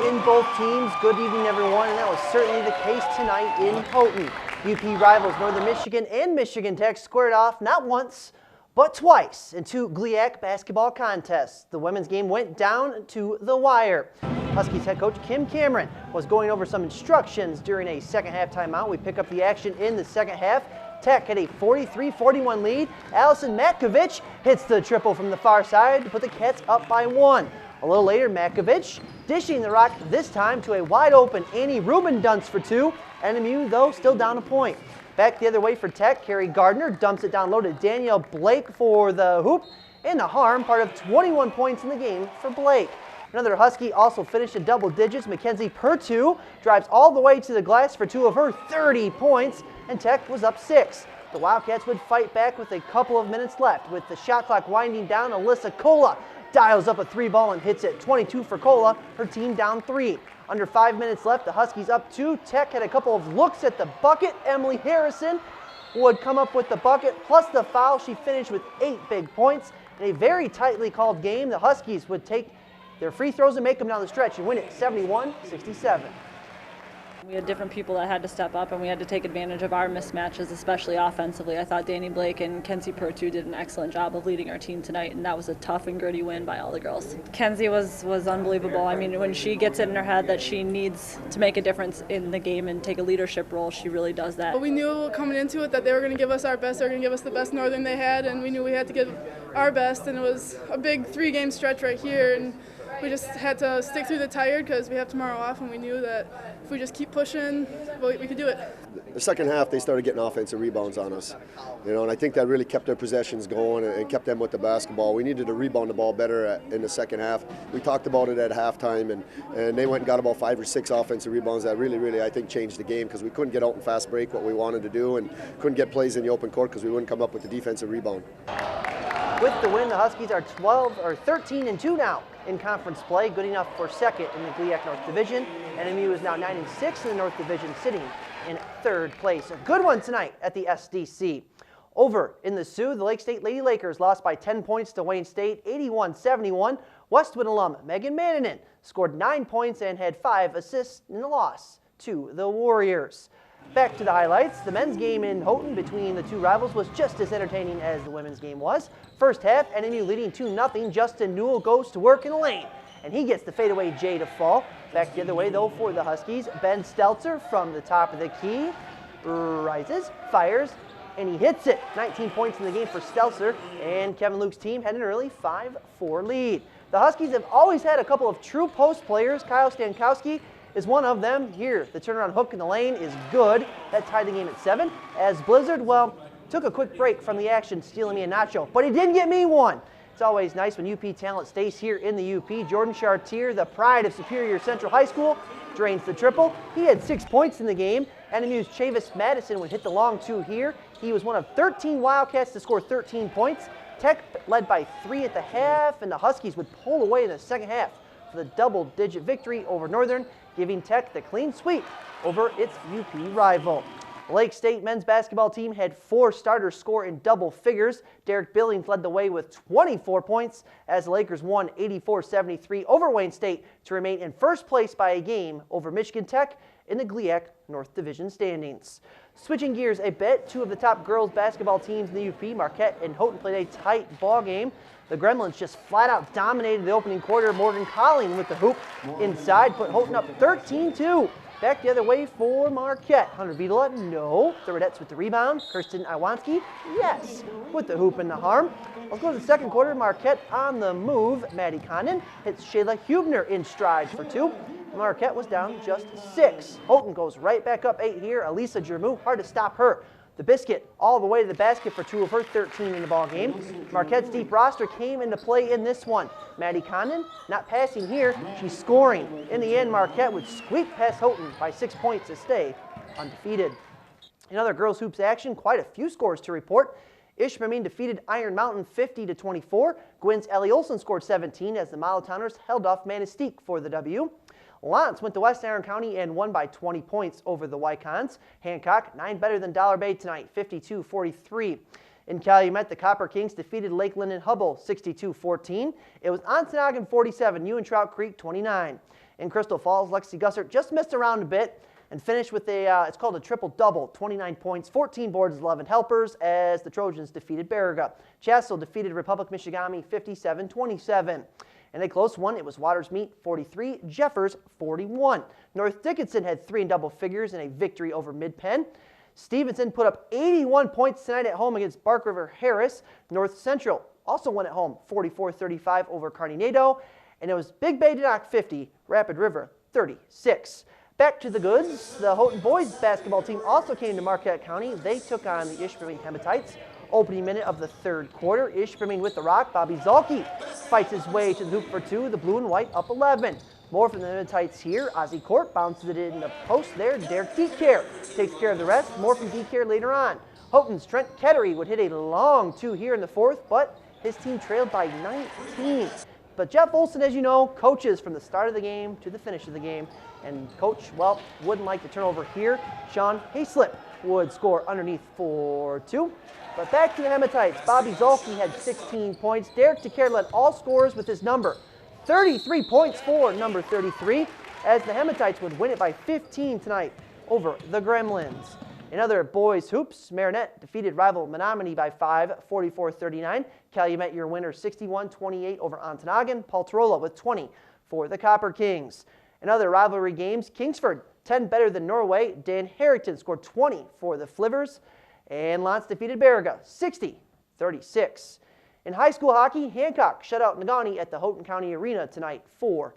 in both teams. Good evening, everyone, and that was certainly the case tonight in Houghton. UP rivals Northern Michigan and Michigan Tech squared off not once, but twice in two GLIAC basketball contests. The women's game went down to the wire. Huskies head coach Kim Cameron was going over some instructions during a second half timeout. We pick up the action in the second half. Tech had a 43-41 lead. Allison Matkovich hits the triple from the far side to put the Cats up by 1. A little later, Matkovich dishing the rock this time to a wide open Annie Rubin dunks for 2. NMU, though, still down a point. Back the other way for Tech, Carrie Gardner dumps it down low to Danielle Blake for the hoop. And the harm, part of 21 points in the game for Blake. Another Husky also finished in double digits. Mackenzie Pertu drives all the way to the glass for 2 of her 30 points, and Tech was up 6. The Wildcats would fight back with a couple of minutes left. With the shot clock winding down, Alyssa Kola dials up a 3-ball and hits it. 22 for Kola, her team down 3. Under 5 minutes left, the Huskies up 2. Tech had a couple of looks at the bucket. Emily Harrison would come up with the bucket plus the foul. She finished with 8 big points. In a very tightly called game, the Huskies would take their free throws and make them down the stretch and win it 71-67. We had different people that had to step up, and we had to take advantage of our mismatches, especially offensively. I thought Danny Blake and Kenzie Pertu did an excellent job of leading our team tonight, and that was a tough and gritty win by all the girls. Kenzie was unbelievable. I mean, when she gets it in her head that she needs to make a difference in the game and take a leadership role, she really does that. But we knew coming into it that they were going to give us our best. They were going to give us the best Northern they had, and we knew we had to give our best, and it was a big 3-game stretch right here. And we just had to stick through the tired because we have tomorrow off, and we knew that if we just keep pushing, we could do it. The second half, they started getting offensive rebounds on us, and I think that really kept their possessions going and kept them with the basketball. We needed to rebound the ball better in the second half. We talked about it at halftime, and they went and got about 5 or 6 offensive rebounds that really, I think, changed the game because we couldn't get out in fast break what we wanted to do and couldn't get plays in the open court because we wouldn't come up with the defensive rebound. With the win, the Huskies are 13-2 now in conference play, good enough for second in the GLIAC North Division. NMU is now 9-6 in the North Division, sitting in third place. A good one tonight at the SDC. Over in the Sioux, the Lake State Lady Lakers lost by 10 points to Wayne State, 81-71. Westwood alum Megan Manninen scored 9 points and had 5 assists in the loss to the Warriors. Back to the highlights. The men's game in Houghton between the two rivals was just as entertaining as the women's game was. First half, NMU leading 2-0. Justin Newell goes to work in the lane, and he gets the fadeaway J to fall. Back the other way, though, for the Huskies. Ben Stelzer from the top of the key rises, fires, and he hits it. 19 points in the game for Stelzer, and Kevin Luke's team had an early 5-4 lead. The Huskies have always had a couple of true post players. Kyle Stankowski is one of them. Here, the turnaround hook in the lane is good. That tied the game at 7. As Blizzard, well, took a quick break from the action, stealing me a nacho, but he did get me one. It's always nice when UP talent stays here in the UP. Jordan Chartier, the pride of Superior Central High School, drains the triple. He had 6 points in the game. NMU's Chavis Madison would hit the long 2 here. He was one of 13 Wildcats to score 13 points. Tech led by 3 at the half, and the Huskies would pull away in the second half for the double-digit victory over Northern, giving Tech the clean sweep over its UP rival. Lake State men's basketball team had 4 starters score in double figures. Derek Billings led the way with 24 points as the Lakers won 84-73 over Wayne State to remain in first place by a game over Michigan Tech in the GLIAC North Division standings. Switching gears a bit, 2 of the top girls basketball teams in the UP, Marquette and Houghton, played a tight ball game. The Gremlins just flat out dominated the opening quarter. Morgan Colling with the hoop inside, put Houghton up 13-2. Back the other way for Marquette. Hunter Vitola, no. The Rodettes with the rebound. Kirsten Iwanski, yes, with the hoop and the harm. Let's go to the second quarter. Marquette on the move. Maddie Condon hits Shayla Hubner in stride for 2. Marquette was down just 6. Houghton goes right back up 8 here. Elisa Jermu, hard to stop her. The Biscuit all the way to the basket for 2 of her 13 in the ball game. Marquette's deep roster came into play in this one. Maddie Condon not passing here, she's scoring. In the end, Marquette would squeak past Houghton by 6 points to stay undefeated. In other girls hoops action, quite a few scores to report. Ishpeming defeated Iron Mountain 50-24. Gwynn's Ellie Olson scored 17 as the Molotowners held off Manistique for the W. Lance went to West Iron County and won by 20 points over the Wycons. Hancock, 9 better than Dollar Bay tonight, 52-43. In Calumet, the Copper Kings defeated Lakeland and Hubble 62-14. It was Ontonagon 47, Ewan Trout Creek 29. In Crystal Falls, Lexi Gussert just missed around a bit and finished with it's called a triple-double, 29 points, 14 boards, 11 helpers, as the Trojans defeated Baraga. Chassell defeated Republic Michigami 57-27. In a close one, it was Waters Meet 43, Jeffers 41. North Dickinson had 3 in double figures in a victory over Mid-Penn. Stevenson put up 81 points tonight at home against Bark River Harris. North Central also won at home 44-35 over Carnegie. And it was Big Bay to knock 50, Rapid River 36. Back to the goods, the Houghton boys basketball team also came to Marquette County. They took on the Ishpeming Hematites. Opening minute of the third quarter, Ishpeming with the rock. Bobby Zalke fights his way to the hoop for 2, the blue and white up 11. More from the Hematites here. Ozzie Court bounces it in the post there. Derek Decare takes care of the rest. More from Decare later on. Houghton's Trent Kettery would hit a long 2 here in the fourth, but his team trailed by 19. But Jeff Olson, as you know, coaches from the start of the game to the finish of the game. And coach, well, wouldn't like the turnover here. Sean Hayslip would score underneath for 2. But back to the Hematites. Bobby Zalke had 16 points. Derek Decare led all scorers with his number. 33 points for number 33, as the Hematites would win it by 15 tonight over the Gremlins. In other boys hoops, Marinette defeated rival Menominee by 5, 44-39. Calumet, your winner, 61-28 over Ontonagon. Paul Tarola with 20 for the Copper Kings. In other rivalry games, Kingsford, 10 better than Norway. Dan Harrington scored 20 for the Flivers. And Lance defeated Baraga, 60-36. In high school hockey, Hancock shut out Negaunee at the Houghton County Arena tonight, 4-0.